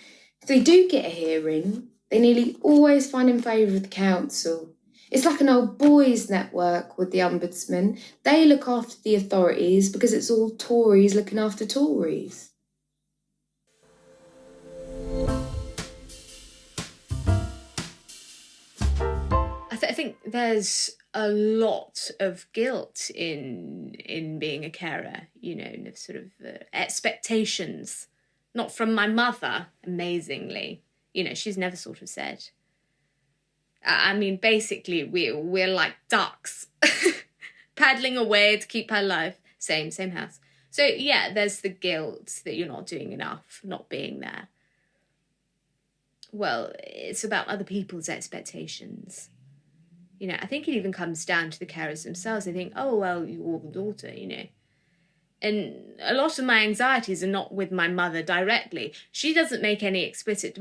if they do get a hearing, they nearly always find in favour of the council. It's like an old boys network with the ombudsman. They look after the authorities because it's all Tories looking after Tories. I think there's a lot of guilt in being a carer, you know, sort of expectations, not from my mother, amazingly. You know, she's never sort of said. I mean, basically, we're like ducks, paddling away to keep her alive. Same house. So, yeah, there's the guilt that you're not doing enough, not being there. Well, it's about other people's expectations. You know, I think it even comes down to the carers themselves. They think, oh, well, you're the daughter, you know. And a lot of my anxieties are not with my mother directly. She doesn't make any explicit...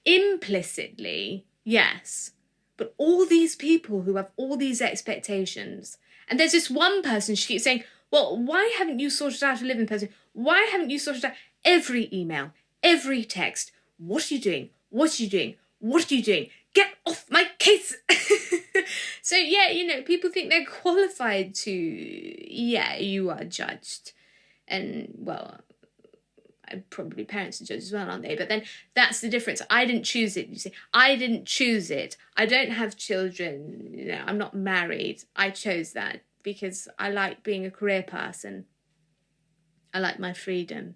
Implicitly, yes. But all these people who have all these expectations, and there's this one person, she keeps saying, well, why haven't you sorted out a living person? Why haven't you sorted out every email, every text? What are you doing? What are you doing? What are you doing? Get off my case! So, yeah, you know, people think they're qualified to... Yeah, you are judged. And, well, probably parents are judged as well, aren't they? But then that's the difference. I didn't choose it, you see. I didn't choose it. I don't have children. You know, I'm not married. I chose that because I like being a career person. I like my freedom.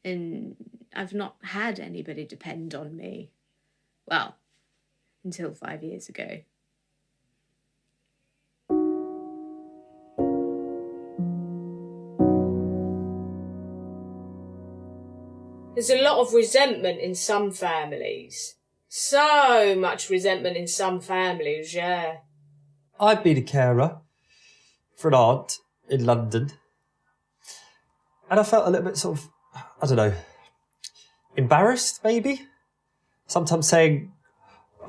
And I've not had anybody depend on me. Well, until 5 years ago. There's a lot of resentment in some families. So much resentment in some families, yeah. I've been a carer for an aunt in London. And I felt a little bit sort of, I don't know, embarrassed maybe? Sometimes saying,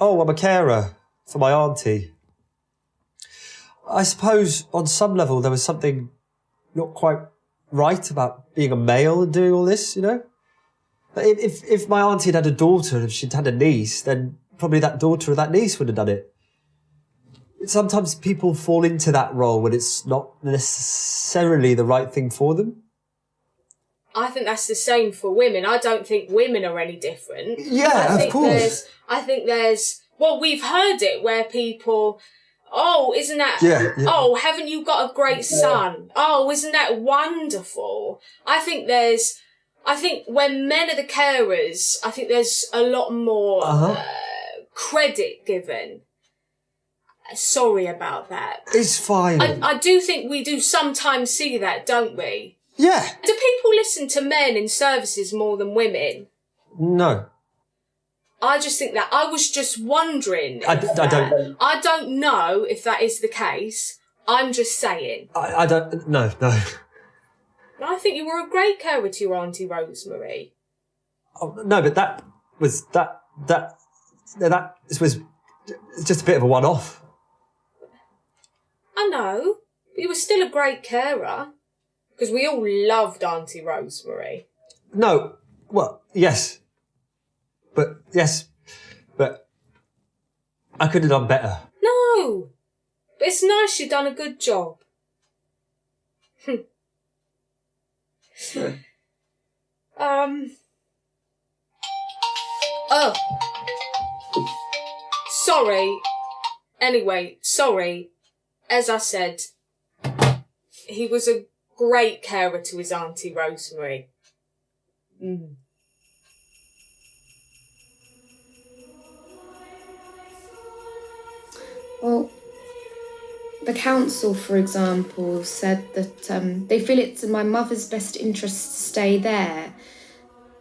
oh, I'm a carer for my auntie. I suppose on some level there was something not quite right about being a male and doing all this, you know? If my auntie had a daughter and if she'd had a niece, then probably that daughter or that niece would have done it. Sometimes people fall into that role when it's not necessarily the right thing for them. I think that's the same for women. I don't think women are any different. Yeah, of course. I think there's... Well, we've heard it where people... Oh, isn't that... Yeah. Oh, haven't you got a great son? Oh, isn't that wonderful? I think when men are the carers, I think there's a lot more credit given. Sorry about that. It's fine. I do think we do sometimes see that, don't we? Yeah. Do people listen to men in services more than women? No. I just think that. I was just wondering. I don't. I don't know if that is the case. I'm just saying. I don't. No. I think you were a great carer to your Auntie Rosemary. Oh, no, but that was just a bit of a one-off. I know. But you were still a great carer. Because we all loved Auntie Rosemary. No. Well, yes. But I could have done better. No. But it's nice you've done a good job. Oh. Sorry. Anyway, sorry. As I said, he was a great carer to his Auntie Rosemary. Well, the council, for example, said that they feel it's in my mother's best interest to stay there,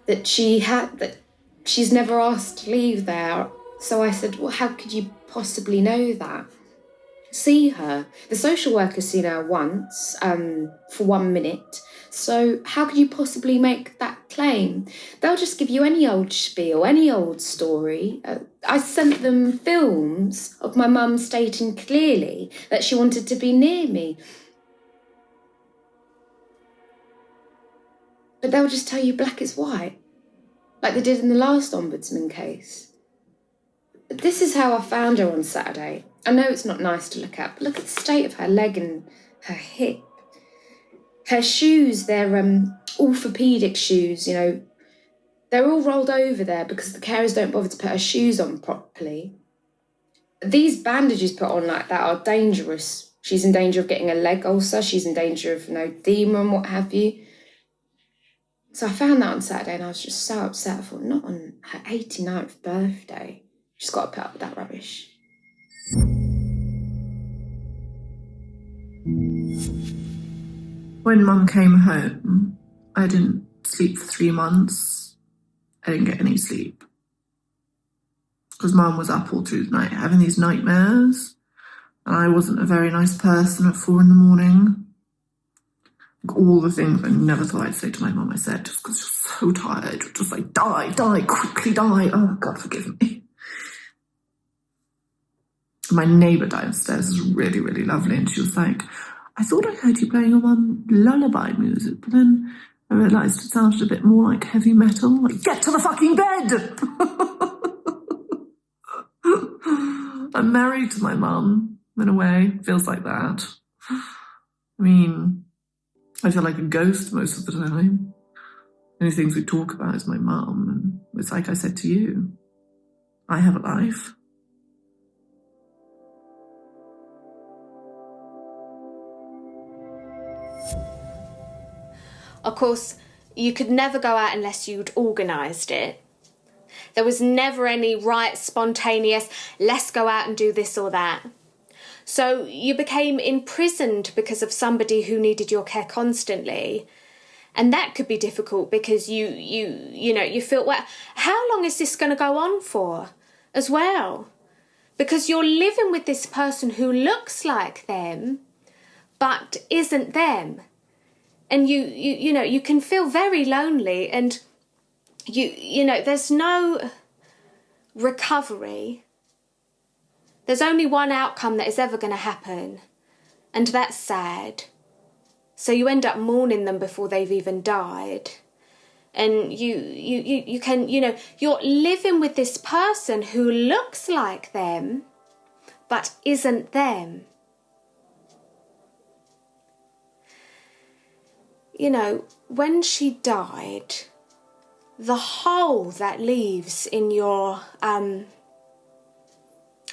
that she's never asked to leave there. So I said, well, how could you possibly know that? See her. The social worker's seen her once, for 1 minute. So how could you possibly make that claim? They'll just give you any old spiel, any old story. I sent them films of my mum stating clearly that she wanted to be near me. But they'll just tell you black is white, like they did in the last ombudsman case. This is how I found her on Saturday. I know it's not nice to look at, but look at the state of her leg and her hip. Her shoes, they're orthopedic shoes, you know. They're all rolled over there because the carers don't bother to put her shoes on properly. These bandages put on like that are dangerous. She's in danger of getting a leg ulcer. She's in danger of, edema and what have you. So I found that on Saturday and I was just so upset. I thought, not on her 89th birthday. She's got to put up with that rubbish. When Mum came home, I didn't sleep for 3 months. I didn't get any sleep. Because Mum was up all through the night having these nightmares. And I wasn't a very nice person at 4 a.m. All the things I never thought I'd say to my mum, I said, just because she was so tired. Just like, die, quickly die. Oh, God, forgive me. My neighbour downstairs is really, really lovely. And she was like, I thought I heard you playing your mum lullaby music, but then I realised it sounded a bit more like heavy metal. Like, get to the fucking bed! I'm married to my mum, in a way. Feels like that. I mean, I feel like a ghost most of the time. The only things we talk about is my mum, and it's like I said to you, I have a life. Of course, you could never go out unless you'd organised it. There was never any right, spontaneous, let's go out and do this or that. So you became imprisoned because of somebody who needed your care constantly. And that could be difficult because you feel, well, how long is this going to go on for as well? Because you're living with this person who looks like them, but isn't them. you know, you can feel very lonely, and you know, there's no recovery. There's only one outcome that is ever going to happen, and that's sad. So you end up mourning them before they've even died. And you can, you know, you're living with this person who looks like them, but isn't them. You know, when she died, the hole that leaves in your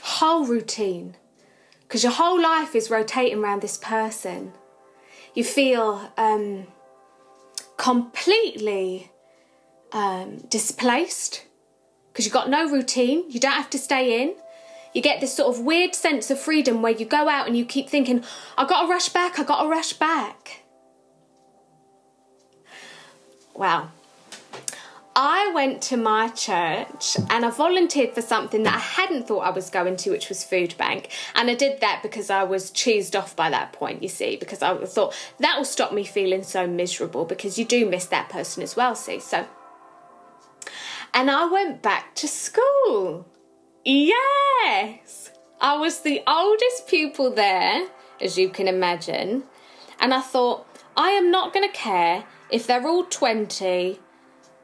whole routine, because your whole life is rotating around this person, you feel completely displaced, because you've got no routine, you don't have to stay in. You get this sort of weird sense of freedom where you go out and you keep thinking, I gotta rush back. Wow. I went to my church and I volunteered for something that I hadn't thought I was going to, which was food bank. And I did that because I was cheesed off by that point, you see, because I thought that will stop me feeling so miserable, because you do miss that person as well, see. So, and I went back to school. Yes! I was the oldest pupil there, as you can imagine. And I thought, I am not going to care if they're all 20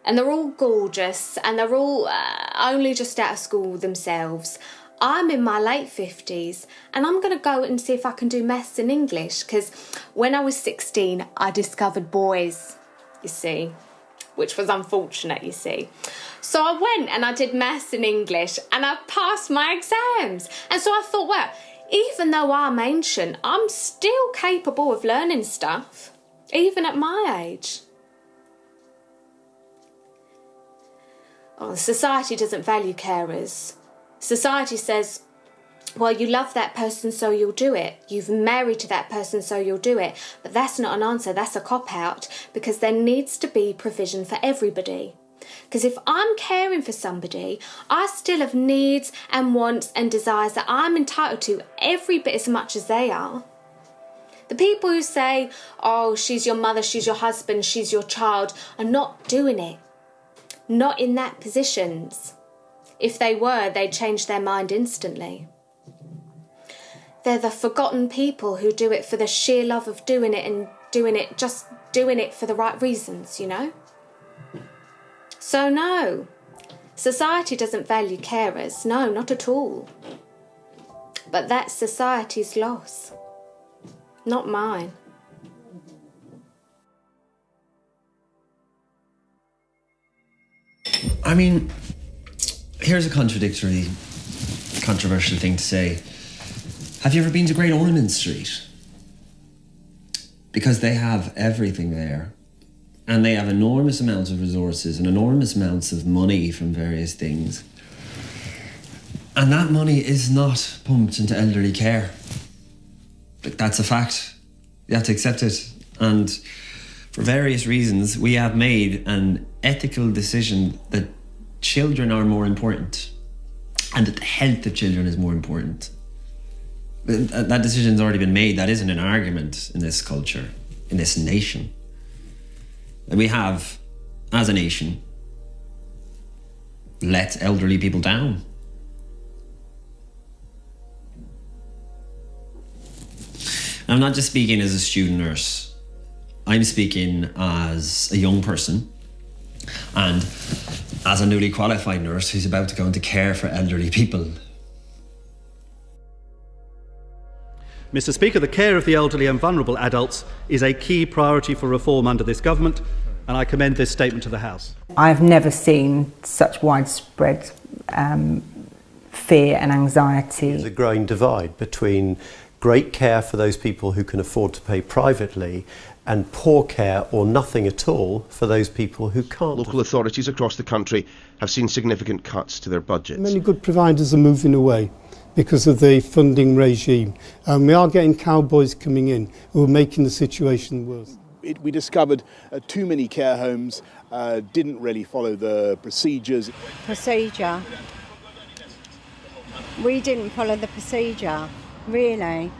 and they're all gorgeous and they're all only just out of school themselves. I'm in my late 50s and I'm going to go and see if I can do maths and English, because when I was 16, I discovered boys, you see, which was unfortunate, you see. So I went and I did maths and English and I passed my exams. And so I thought, well, even though I'm ancient, I'm still capable of learning stuff, even at my age. Oh, society doesn't value carers. Society says, well, you love that person, so you'll do it. You've married to that person, so you'll do it. But that's not an answer. That's a cop-out, because there needs to be provision for everybody. Because if I'm caring for somebody, I still have needs and wants and desires that I'm entitled to every bit as much as they are. The people who say, oh, she's your mother, she's your husband, she's your child, are not doing it. Not in that positions. If they were, they'd change their mind instantly. They're the forgotten people who do it for the sheer love of doing it and doing it for the right reasons, you know? So no, society doesn't value carers. No, not at all. But that's society's loss, not mine. I mean, here's a controversial thing to say. Have you ever been to Great Ormond Street? Because they have everything there. And they have enormous amounts of resources and enormous amounts of money from various things. And that money is not pumped into elderly care. That's a fact. You have to accept it. And for various reasons, we have made an ethical decision that children are more important and that the health of children is more important. That decision's already been made. That isn't an argument in this culture, in this nation. We have, as a nation, let elderly people down. I'm not just speaking as a student nurse. I'm speaking as a young person and as a newly qualified nurse who's about to go into care for elderly people. Mr. Speaker, the care of the elderly and vulnerable adults is a key priority for reform under this government, and I commend this statement to the House. I've never seen such widespread fear and anxiety. There's a growing divide between great care for those people who can afford to pay privately and poor care or nothing at all for those people who can't. Local authorities across the country have seen significant cuts to their budgets. Many good providers are moving away because of the funding regime. We are getting cowboys coming in who are making the situation worse. We discovered too many care homes didn't really follow the procedures. Procedure. We didn't follow the procedure, really.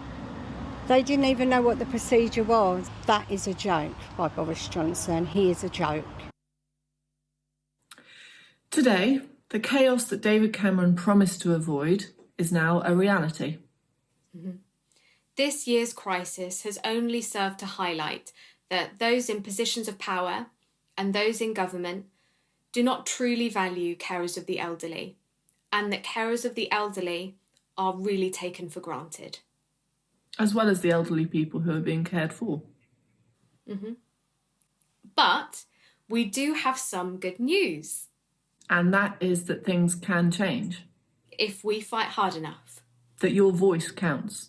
They didn't even know what the procedure was. That is a joke by Boris Johnson. He is a joke. Today, the chaos that David Cameron promised to avoid is now a reality. Mm-hmm. This year's crisis has only served to highlight that those in positions of power and those in government do not truly value carers of the elderly, and that carers of the elderly are really taken for granted. As well as the elderly people who are being cared for. Mm-hmm. But we do have some good news. And that is that things can change. If we fight hard enough. That your voice counts.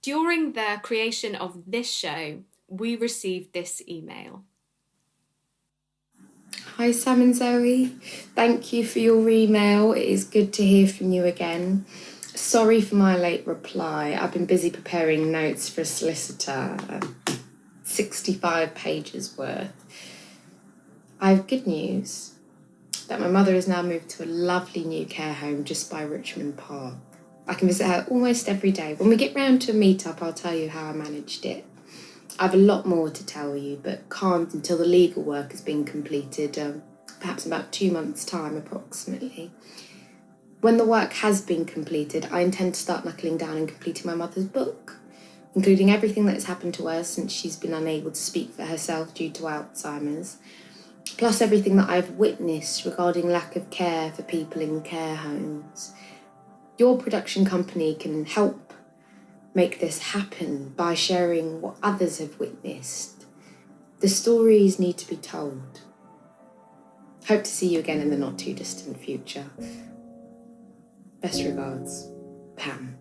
During the creation of this show, we received this email. Hi Sam and Zoe, thank you for your email. It is good to hear from you again. Sorry for my late reply. I've been busy preparing notes for a solicitor, 65 pages worth. I have good news that my mother has now moved to a lovely new care home just by Richmond Park. I can visit her almost every day. When we get round to a meet-up, I'll tell you how I managed it. I have a lot more to tell you, but can't until the legal work has been completed, perhaps in about 2 months' time approximately. When the work has been completed, I intend to start knuckling down and completing my mother's book, including everything that has happened to her since she's been unable to speak for herself due to Alzheimer's, plus everything that I've witnessed regarding lack of care for people in care homes. Your production company can help make this happen by sharing what others have witnessed. The stories need to be told. Hope to see you again in the not too distant future. Best regards, Pam.